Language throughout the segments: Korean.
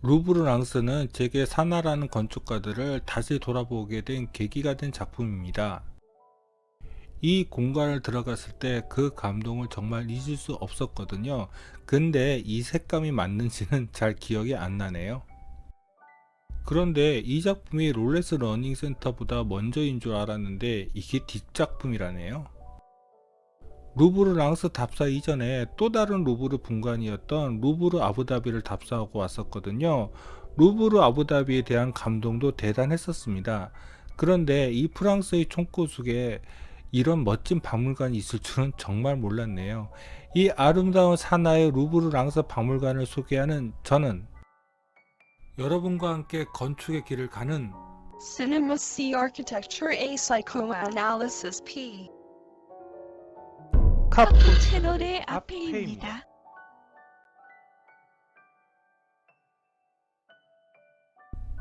루브르 랑스는 제게 사나라는 건축가들을 다시 돌아보게 된 계기가 된 작품입니다. 이 공간을 들어갔을 때 그 감동을 정말 잊을 수 없었거든요. 근데 이 색감이 맞는지는 잘 기억이 안 나네요. 그런데 이 작품이 롤레스 러닝 센터보다 먼저인 줄 알았는데 이게 뒷작품이라네요. 루브르 랑스 답사 이전에 또 다른 루브르 분관이었던 루브르 아부다비를 답사하고 왔었거든요. 루브르 아부다비에 대한 감동도 대단했었습니다. 그런데 이 프랑스의 총고숙에 이런 멋진 박물관이 있을 줄은 정말 몰랐네요. 이 아름다운 사나의 루브르 랑스 박물관을 소개하는 저는 여러분과 함께 건축의 길을 가는 Cinema C Architecture A Psychoanalysis P 카푸 채널의 앞에입니다. 앞에입니다.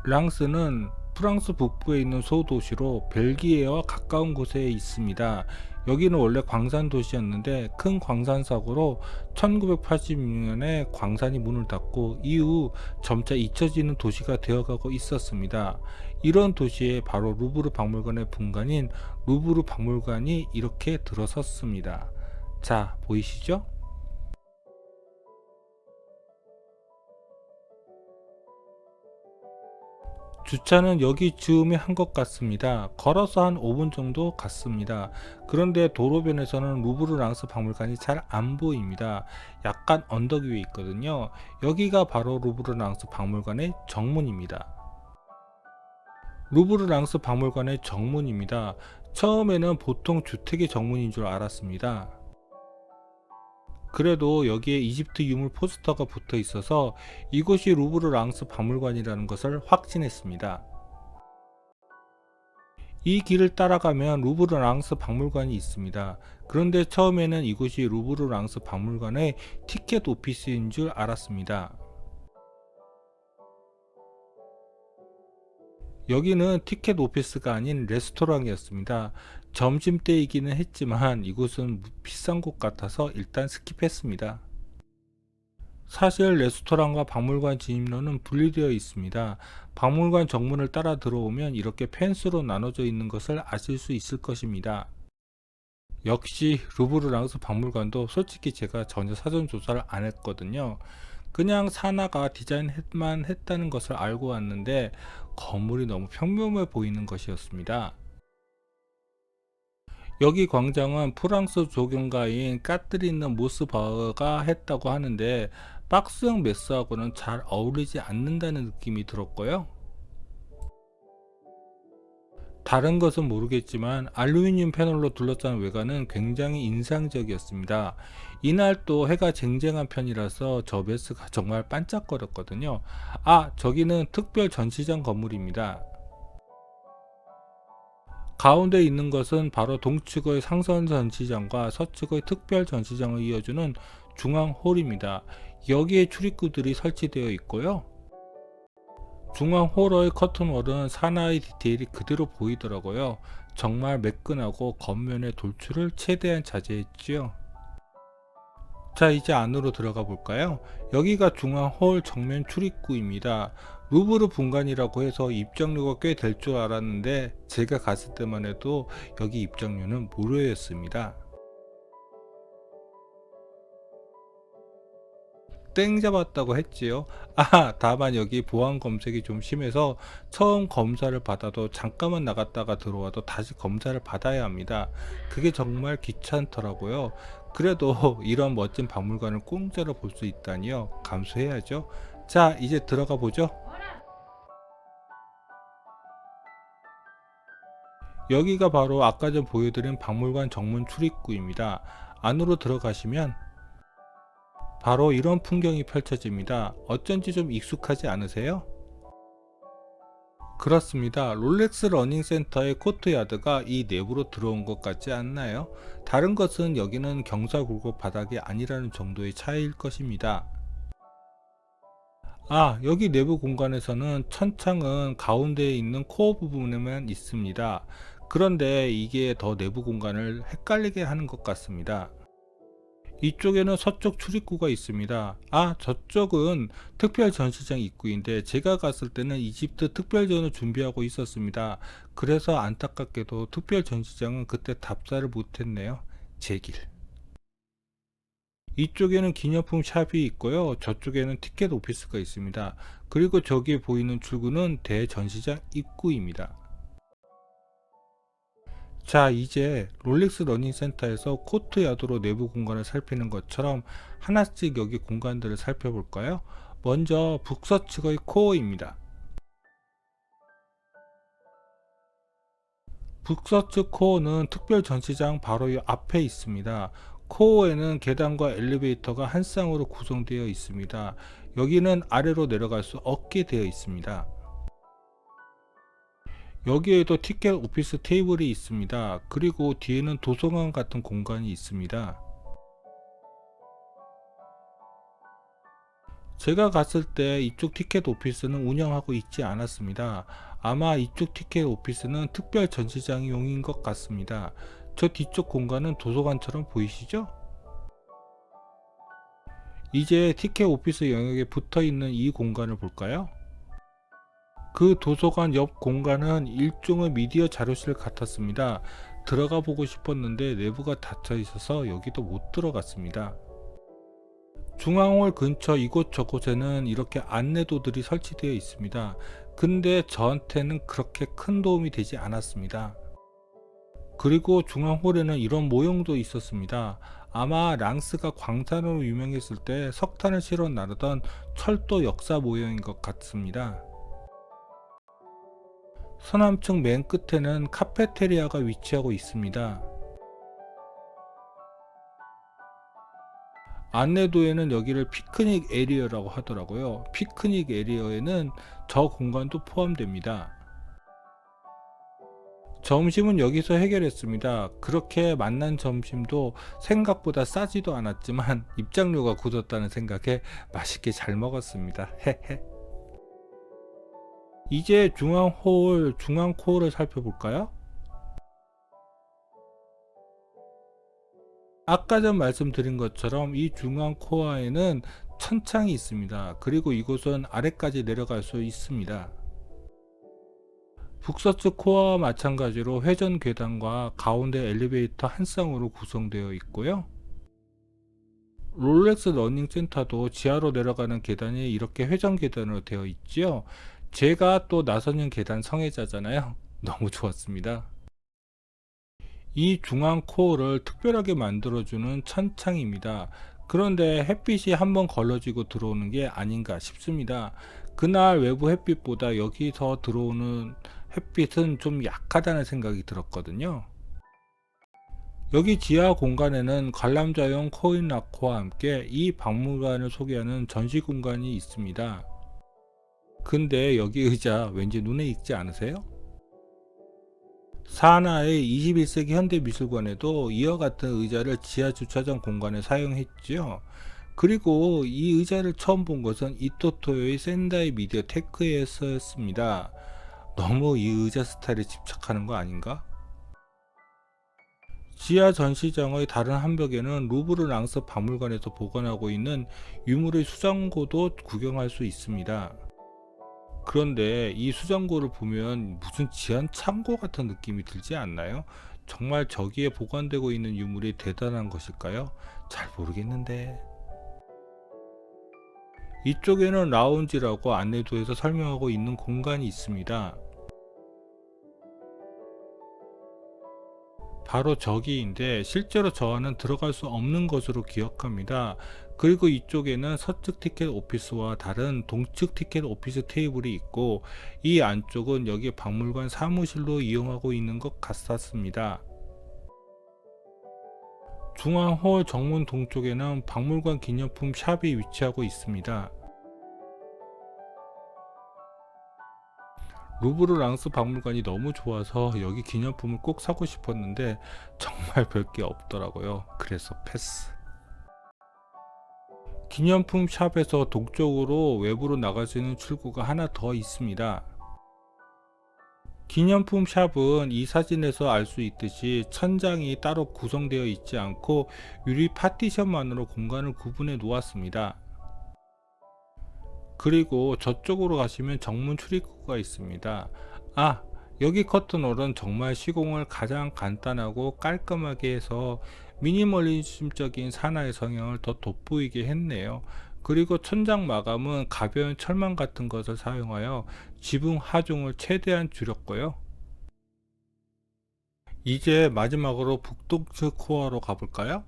랑스는 프랑스 북부에 있는 소도시로 벨기에와 가까운 곳에 있습니다. 여기는 원래 광산 도시였는데 큰 광산 사고로 1986년에 광산이 문을 닫고 이후 점차 잊혀지는 도시가 되어가고 있었습니다. 이런 도시에 바로 루브르 박물관의 분관인 루브르 박물관이 이렇게 들어섰습니다. 자, 보이시죠? 주차는 여기 즈음에 한 것 같습니다. 걸어서 한 5분 정도 갔습니다. 그런데 도로변에서는 루브르 랑스 박물관이 잘 안 보입니다. 약간 언덕 위에 있거든요. 여기가 바로 루브르 랑스 박물관의 정문입니다. 루브르 랑스 박물관의 정문입니다. 처음에는 보통 주택의 정문인 줄 알았습니다. 그래도 여기에 이집트 유물 포스터가 붙어 있어서 이곳이 루브르 랑스 박물관이라는 것을 확신했습니다. 이 길을 따라가면 루브르 랑스 박물관이 있습니다. 그런데 처음에는 이곳이 루브르 랑스 박물관의 티켓 오피스인 줄 알았습니다. 여기는 티켓 오피스가 아닌 레스토랑이었습니다. 점심때이기는 했지만 이곳은 비싼 곳 같아서 일단 스킵했습니다. 사실 레스토랑과 박물관 진입로는 분리되어 있습니다. 박물관 정문을 따라 들어오면 이렇게 펜스로 나눠져 있는 것을 아실 수 있을 것입니다. 역시 루브르 랑스 박물관도 솔직히 제가 전혀 사전 조사를 안 했거든요. 그냥 사나가 디자인만 했다는 것을 알고 왔는데 건물이 너무 평범해 보이는 것이었습니다. 여기 광장은 프랑스 조경가인 까트리느 모스바흐가 했다고 하는데 박스형 메스하고는 잘 어울리지 않는다는 느낌이 들었고요. 다른 것은 모르겠지만 알루미늄 패널로 둘러싼 외관은 굉장히 인상적이었습니다. 이날 또 해가 쟁쟁한 편이라서 저 메스가 정말 반짝거렸거든요. 아, 저기는 특별 전시장 건물입니다. 가운데 있는 것은 바로 동측의 상선 전시장과 서측의 특별 전시장을 이어주는 중앙 홀입니다. 여기에 출입구들이 설치되어 있고요. 중앙 홀의 커튼월은 사나이 디테일이 그대로 보이더라고요. 정말 매끈하고 겉면의 돌출을 최대한 자제했지요. 자, 이제 안으로 들어가 볼까요? 여기가 중앙 홀 정면 출입구입니다. 루브르 분관이라고 해서 입장료가 꽤 될 줄 알았는데 제가 갔을 때만 해도 여기 입장료는 무료였습니다. 땡 잡았다고 했지요. 아, 다만 여기 보안 검색이 좀 심해서 처음 검사를 받아도 잠깐만 나갔다가 들어와도 다시 검사를 받아야 합니다. 그게 정말 귀찮더라고요. 그래도 이런 멋진 박물관을 공짜로 볼 수 있다니요. 감수해야죠. 자, 이제 들어가 보죠. 여기가 바로 아까 전 보여드린 박물관 정문 출입구입니다. 안으로 들어가시면 바로 이런 풍경이 펼쳐집니다. 어쩐지 좀 익숙하지 않으세요? 그렇습니다. 롤렉스 러닝 센터의 코트야드가 이 내부로 들어온 것 같지 않나요? 다른 것은 여기는 경사굴곡 바닥이 아니라는 정도의 차이일 것입니다. 아, 여기 내부 공간에서는 천창은 가운데에 있는 코어 부분에만 있습니다. 그런데 이게 더 내부 공간을 헷갈리게 하는 것 같습니다. 이쪽에는 서쪽 출입구가 있습니다. 저쪽은 특별 전시장 입구인데 제가 갔을 때는 이집트 특별전을 준비하고 있었습니다. 그래서 안타깝게도 특별 전시장은 그때 답사를 못했네요. 제 길. 이쪽에는 기념품 샵이 있고요. 저쪽에는 티켓 오피스가 있습니다. 그리고 저기 보이는 출구는 대전시장 입구입니다. 자, 이제 롤렉스 러닝센터에서 코트야드로 내부 공간을 살피는 것처럼 하나씩 여기 공간들을 살펴볼까요? 먼저 북서측의 코어입니다. 북서측 코어는 특별 전시장 바로 이 앞에 있습니다. 코어에는 계단과 엘리베이터가 한 쌍으로 구성되어 있습니다. 여기는 아래로 내려갈 수 없게 되어 있습니다. 여기에도 티켓 오피스 테이블이 있습니다. 그리고 뒤에는 도서관 같은 공간이 있습니다. 제가 갔을 때 이쪽 티켓 오피스는 운영하고 있지 않았습니다. 아마 이쪽 티켓 오피스는 특별 전시장용인 것 같습니다. 저 뒤쪽 공간은 도서관처럼 보이시죠? 이제 티켓 오피스 영역에 붙어 있는 이 공간을 볼까요? 그 도서관 옆 공간은 일종의 미디어 자료실 같았습니다. 들어가 보고 싶었는데 내부가 닫혀 있어서 여기도 못 들어갔습니다. 중앙홀 근처 이곳저곳에는 이렇게 안내도들이 설치되어 있습니다. 근데 저한테는 그렇게 큰 도움이 되지 않았습니다. 그리고 중앙홀에는 이런 모형도 있었습니다. 아마 랑스가 광산으로 유명했을 때 석탄을 실어 나르던 철도 역사 모형인 것 같습니다. 서남측 맨 끝에는 카페테리아가 위치하고 있습니다. 안내도에는 여기를 피크닉 에리어라고 하더라고요. 피크닉 에리어에는 저 공간도 포함됩니다. 점심은 여기서 해결했습니다. 그렇게 만난 점심도 생각보다 싸지도 않았지만 입장료가 굳었다는 생각에 맛있게 잘 먹었습니다. 헤헤. 이제 중앙 코어를 살펴볼까요? 아까 전 말씀드린 것처럼 이 중앙 코어에는 천창이 있습니다. 그리고 이곳은 아래까지 내려갈 수 있습니다. 북서측 코어와 마찬가지로 회전 계단과 가운데 엘리베이터 한 쌍으로 구성되어 있고요. 롤렉스 러닝센터도 지하로 내려가는 계단이 이렇게 회전 계단으로 되어 있지요. 제가 또 나선형 계단 성애자잖아요. 너무 좋았습니다. 이 중앙 코어를 특별하게 만들어주는 천창입니다. 그런데 햇빛이 한번 걸러지고 들어오는 게 아닌가 싶습니다. 그날 외부 햇빛보다 여기서 들어오는 햇빛은 좀 약하다는 생각이 들었거든요. 여기 지하 공간에는 관람자용 코인 락커와 함께 이 박물관을 소개하는 전시 공간이 있습니다. 근데 여기 의자 왠지 눈에 익지 않으세요? 사하나의 21세기 현대미술관에도 이와 같은 의자를 지하 주차장 공간에 사용했지요. 그리고 이 의자를 처음 본 것은 이토토요의 센다이 미디어 테크에서였습니다. 너무 이 의자 스타일에 집착하는 거 아닌가? 지하 전시장의 다른 한 벽에는 루브르 랑스 박물관에서 보관하고 있는 유물의 수장고도 구경할 수 있습니다. 그런데 이 수장고를 보면 무슨 지하 창고 같은 느낌이 들지 않나요? 정말 저기에 보관되고 있는 유물이 대단한 것일까요? 잘 모르겠는데. 이쪽에는 라운지라고 안내도에서 설명하고 있는 공간이 있습니다. 바로 저기인데 실제로 저 안은 들어갈 수 없는 것으로 기억합니다. 그리고 이쪽에는 서측 티켓 오피스와 다른 동측 티켓 오피스 테이블이 있고 이 안쪽은 여기 박물관 사무실로 이용하고 있는 것 같았습니다. 중앙홀 정문 동쪽에는 박물관 기념품 샵이 위치하고 있습니다. 루브르 랑스 박물관이 너무 좋아서 여기 기념품을 꼭 사고 싶었는데 정말 별게 없더라고요. 그래서 패스. 기념품 샵에서 동쪽으로 외부로 나갈 수 있는 출구가 하나 더 있습니다. 기념품 샵은 이 사진에서 알 수 있듯이 천장이 따로 구성되어 있지 않고 유리 파티션만으로 공간을 구분해 놓았습니다. 그리고 저쪽으로 가시면 정문 출입구가 있습니다. 아, 여기 커튼홀은 정말 시공을 가장 간단하고 깔끔하게 해서 미니멀리즘적인 산화의 성향을 더 돋보이게 했네요. 그리고 천장 마감은 가벼운 철망 같은 것을 사용하여 지붕 하중을 최대한 줄였고요. 이제 마지막으로 북동측 코어로 가볼까요?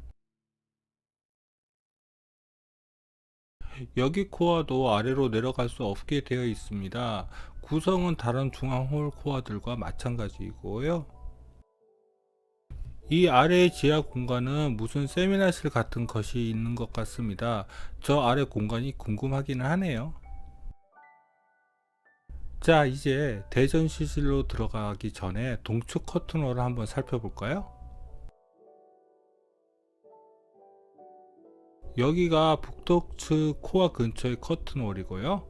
여기 코어도 아래로 내려갈 수 없게 되어 있습니다. 구성은 다른 중앙홀 코어들과 마찬가지이고요. 이 아래의 지하 공간은 무슨 세미나실 같은 것이 있는 것 같습니다. 저 아래 공간이 궁금하기는 하네요. 자, 이제 대전시실로 들어가기 전에 동측 커튼홀을 한번 살펴볼까요? 여기가 북동측 코어 근처의 커튼홀이고요.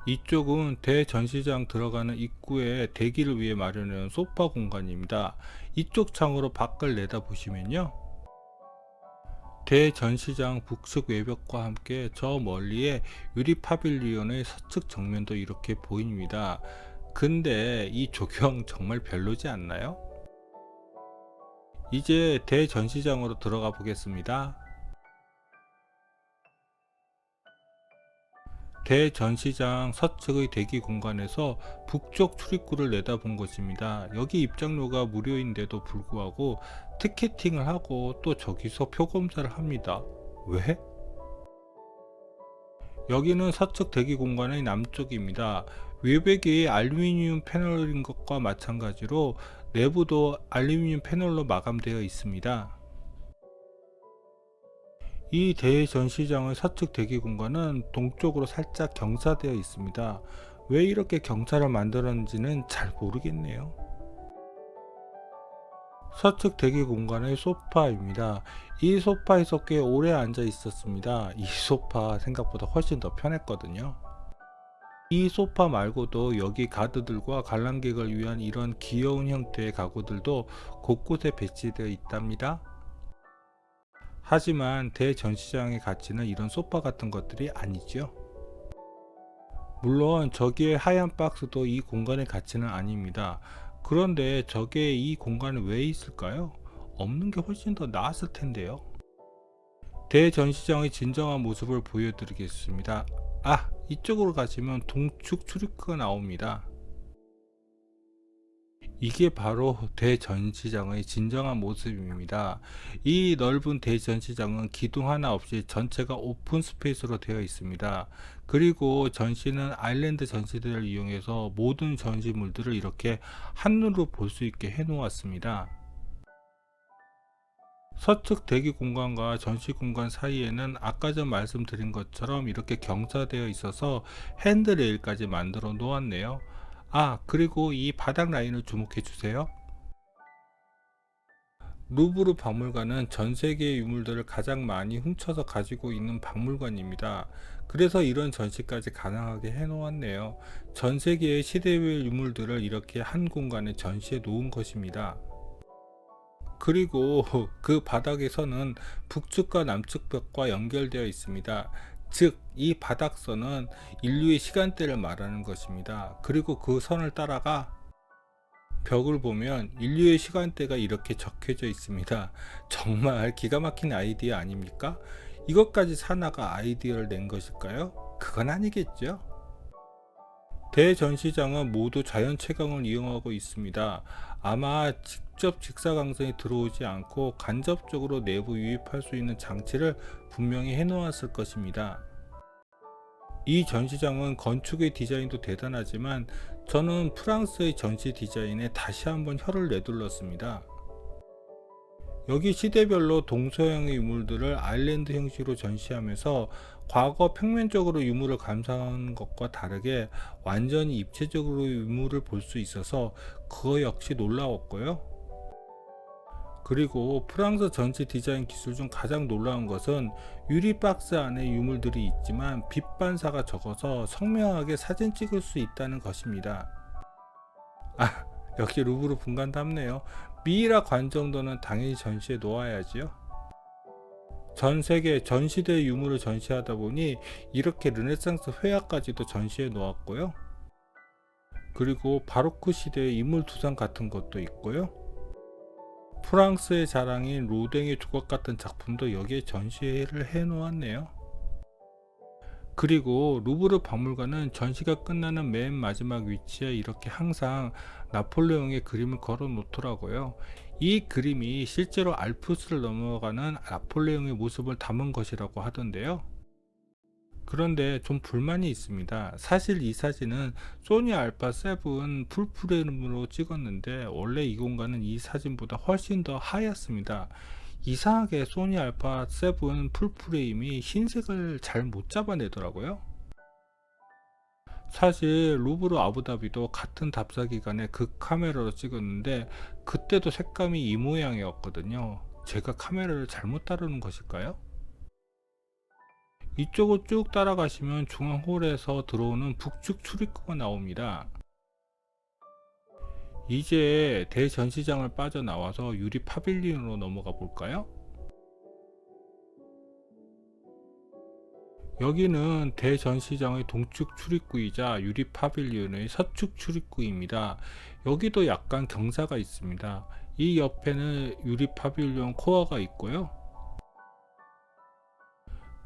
이쪽은 대전시장 들어가는 입구에 대기를 위해 마련한 소파 공간입니다. 이쪽 창으로 밖을 내다보시면요, 대전시장 북측 외벽과 함께 저 멀리에 유리 파빌리온의 서측 정면도 이렇게 보입니다. 근데 이 조경 정말 별로지 않나요? 이제 대전시장으로 들어가 보겠습니다. 대전시장 서측의 대기 공간에서 북쪽 출입구를 내다본 것입니다. 여기 입장료가 무료인데도 불구하고 티켓팅을 하고 또 저기서 표검사를 합니다. 왜? 여기는 서측 대기 공간의 남쪽입니다. 외벽이 알루미늄 패널인 것과 마찬가지로 내부도 알루미늄 패널로 마감되어 있습니다. 이 대전시장의 서측 대기 공간은 동쪽으로 살짝 경사되어 있습니다. 왜 이렇게 경사를 만들었는지는 잘 모르겠네요. 서측 대기 공간의 소파입니다. 이 소파에서 꽤 오래 앉아 있었습니다. 이 소파 생각보다 훨씬 더 편했거든요. 이 소파 말고도 여기 가드들과 관람객을 위한 이런 귀여운 형태의 가구들도 곳곳에 배치되어 있답니다. 하지만 대전시장의 가치는 이런 소파 같은 것들이 아니죠. 물론 저기의 하얀 박스도 이 공간의 가치는 아닙니다. 그런데 저게 이 공간에 왜 있을까요? 없는 게 훨씬 더 나았을 텐데요. 대전시장의 진정한 모습을 보여드리겠습니다. 아, 이쪽으로 가시면 동축 출입구가 나옵니다. 이게 바로 대전시장의 진정한 모습입니다. 이 넓은 대전시장은 기둥 하나 없이 전체가 오픈 스페이스로 되어 있습니다. 그리고 전시는 아일랜드 전시대를 이용해서 모든 전시물들을 이렇게 한눈으로 볼 수 있게 해 놓았습니다. 서측 대기 공간과 전시 공간 사이에는 아까 전 말씀드린 것처럼 이렇게 경사되어 있어서 핸드레일까지 만들어 놓았네요. 아, 그리고 이 바닥 라인을 주목해 주세요. 루브르 박물관은 전 세계의 유물들을 가장 많이 훔쳐서 가지고 있는 박물관입니다. 그래서 이런 전시까지 가능하게 해 놓았네요. 전 세계의 시대별 유물들을 이렇게 한 공간에 전시해 놓은 것입니다. 그리고 그 바닥에서는 북측과 남측 벽과 연결되어 있습니다. 즉, 이 바닥선은 인류의 시간대를 말하는 것입니다. 그리고 그 선을 따라가 벽을 보면 인류의 시간대가 이렇게 적혀져 있습니다. 정말 기가 막힌 아이디어 아닙니까? 이것까지 사나가 아이디어를 낸 것일까요? 그건 아니겠죠. 대전시장은 모두 자연 채광을 이용하고 있습니다. 아마 직접 직사광선이 들어오지 않고 간접적으로 내부 유입할 수 있는 장치를 분명히 해 놓았을 것입니다. 이 전시장은 건축의 디자인도 대단하지만 저는 프랑스의 전시 디자인에 다시 한번 혀를 내둘렀습니다. 여기 시대별로 동서양의 유물들을 아일랜드 형식으로 전시하면서 과거 평면적으로 유물을 감상하는 것과 다르게 완전히 입체적으로 유물을 볼 수 있어서 그거 역시 놀라웠고요. 그리고 프랑스 전시 디자인 기술 중 가장 놀라운 것은 유리 박스 안에 유물들이 있지만 빛 반사가 적어서 선명하게 사진 찍을 수 있다는 것입니다. 아, 역시 루브르 분간답네요. 미이라 관 정도는 당연히 전시에 놓아야지요. 전 세계 전 시대의 유물을 전시하다 보니 이렇게 르네상스 회화까지도 전시해 놓았고요. 그리고 바로크 시대의 인물 두상 같은 것도 있고요. 프랑스의 자랑인 로댕의 조각 같은 작품도 여기에 전시를 해 놓았네요. 그리고 루브르 박물관은 전시가 끝나는 맨 마지막 위치에 이렇게 항상 나폴레옹의 그림을 걸어 놓더라고요. 이 그림이 실제로 알프스를 넘어가는 나폴레옹의 모습을 담은 것이라고 하던데요. 그런데 좀 불만이 있습니다. 사실 이 사진은 소니 알파 7 풀프레임으로 찍었는데 원래 이 공간은 이 사진보다 훨씬 더 하얗습니다. 이상하게 소니 알파 7 풀프레임이 흰색을 잘 못 잡아내더라고요. 사실 루브르 아부다비도 같은 답사 기간에 그 카메라로 찍었는데 그때도 색감이 이 모양이었거든요. 제가 카메라를 잘못 다루는 것일까요? 이쪽을 쭉 따라가시면 중앙홀에서 들어오는 북측 출입구가 나옵니다. 이제 대전시장을 빠져나와서 유리 파빌리온으로 넘어가 볼까요? 여기는 대전시장의 동측 출입구이자 유리 파빌리온의 서측 출입구입니다. 여기도 약간 경사가 있습니다. 이 옆에는 유리 파빌리온 코어가 있고요.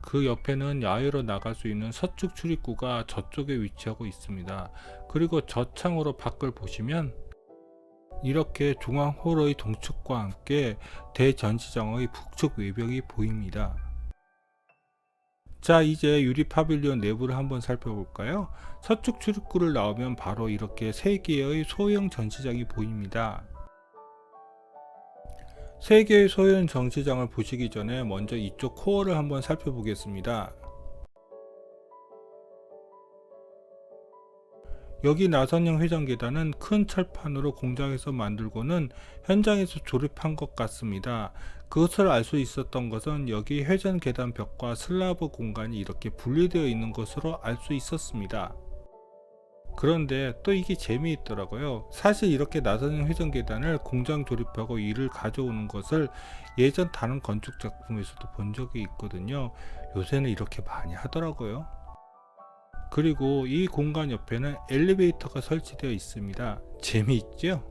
그 옆에는 야외로 나갈 수 있는 서측 출입구가 저쪽에 위치하고 있습니다. 그리고 저 창으로 밖을 보시면 이렇게 중앙홀의 동측과 함께 대전시장의 북측 외벽이 보입니다. 자, 이제 유리 파빌리온 내부를 한번 살펴볼까요? 서측 출입구를 나오면 바로 이렇게 3개의 소형 전시장이 보입니다. 3개의 소형 전시장을 보시기 전에 먼저 이쪽 코어를 한번 살펴보겠습니다. 여기 나선형 회전 계단은 큰 철판으로 공장에서 만들고는 현장에서 조립한 것 같습니다. 그것을 알 수 있었던 것은 여기 회전 계단 벽과 슬라브 공간이 이렇게 분리되어 있는 것으로 알 수 있었습니다. 그런데 또 이게 재미있더라고요. 사실 이렇게 나선형 회전 계단을 공장 조립하고 이를 가져오는 것을 예전 다른 건축 작품에서도 본 적이 있거든요. 요새는 이렇게 많이 하더라고요. 그리고 이 공간 옆에는 엘리베이터가 설치되어 있습니다. 재미있죠?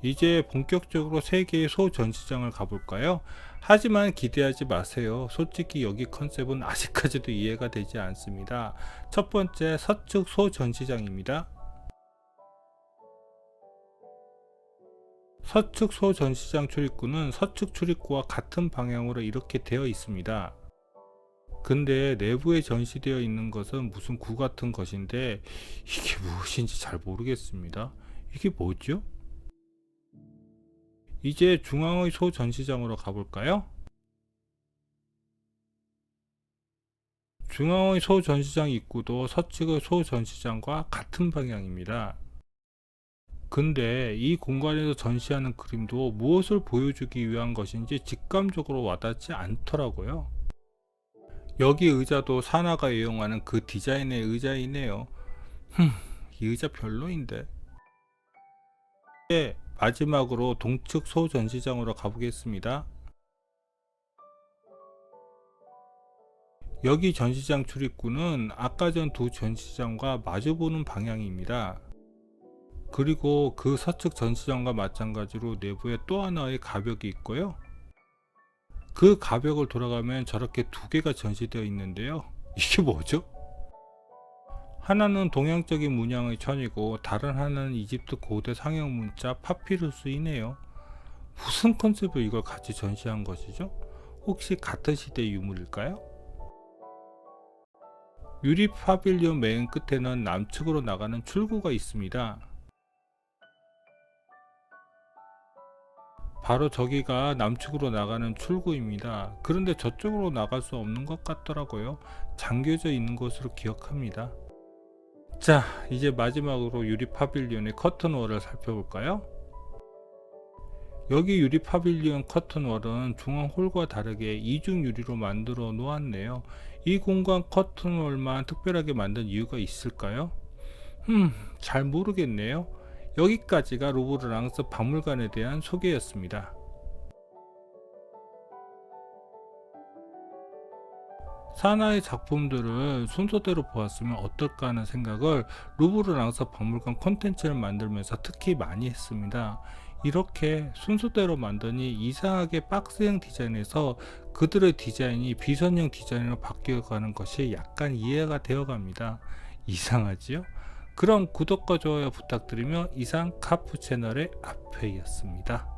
이제 본격적으로 3개의 소전시장을 가볼까요? 하지만 기대하지 마세요. 솔직히 여기 컨셉은 아직까지도 이해가 되지 않습니다. 첫 번째 서측 소전시장입니다. 서측 소전시장 출입구는 서측 출입구와 같은 방향으로 이렇게 되어 있습니다. 근데 내부에 전시되어 있는 것은 무슨 구 같은 것인데 이게 무엇인지 잘 모르겠습니다. 이게 뭐죠? 이제 중앙의 소전시장으로 가볼까요? 중앙의 소전시장 입구도 서측의 소전시장과 같은 방향입니다. 근데 이 공간에서 전시하는 그림도 무엇을 보여주기 위한 것인지 직감적으로 와닿지 않더라고요. 여기 의자도 사나가 이용하는 그 디자인의 의자이네요. 이 의자 별로인데. 네, 마지막으로 동측 소전시장으로 가보겠습니다. 여기 전시장 출입구는 아까 전 두 전시장과 마주보는 방향입니다. 그리고 그 서측 전시장과 마찬가지로 내부에 또 하나의 가벽이 있고요. 그 가벽을 돌아가면 저렇게 2개가 전시되어 있는데요. 이게 뭐죠? 하나는 동양적인 문양의 천이고 다른 하나는 이집트 고대 상형 문자 파피루스이네요. 무슨 컨셉으로 이걸 같이 전시한 것이죠? 혹시 같은 시대의 유물일까요? 유리 파빌리온 맨 끝에는 남측으로 나가는 출구가 있습니다. 바로 저기가 남측으로 나가는 출구입니다. 그런데 저쪽으로 나갈 수 없는 것 같더라고요. 잠겨져 있는 것으로 기억합니다. 자, 이제 마지막으로 유리 파빌리온의 커튼월을 살펴볼까요? 여기 유리 파빌리온 커튼월은 중앙 홀과 다르게 이중 유리로 만들어 놓았네요. 이 공간 커튼월만 특별하게 만든 이유가 있을까요? 잘 모르겠네요. 여기까지가 루브르랑스 박물관에 대한 소개였습니다. 사나의 작품들을 순서대로 보았으면 어떨까 하는 생각을 루브르랑스 박물관 콘텐츠를 만들면서 특히 많이 했습니다. 이렇게 순서대로 만드니 이상하게 박스형 디자인에서 그들의 디자인이 비선형 디자인으로 바뀌어가는 것이 약간 이해가 되어갑니다. 이상하지요? 그럼 구독과 좋아요 부탁드리며 이상 카프 채널의 앞회였습니다.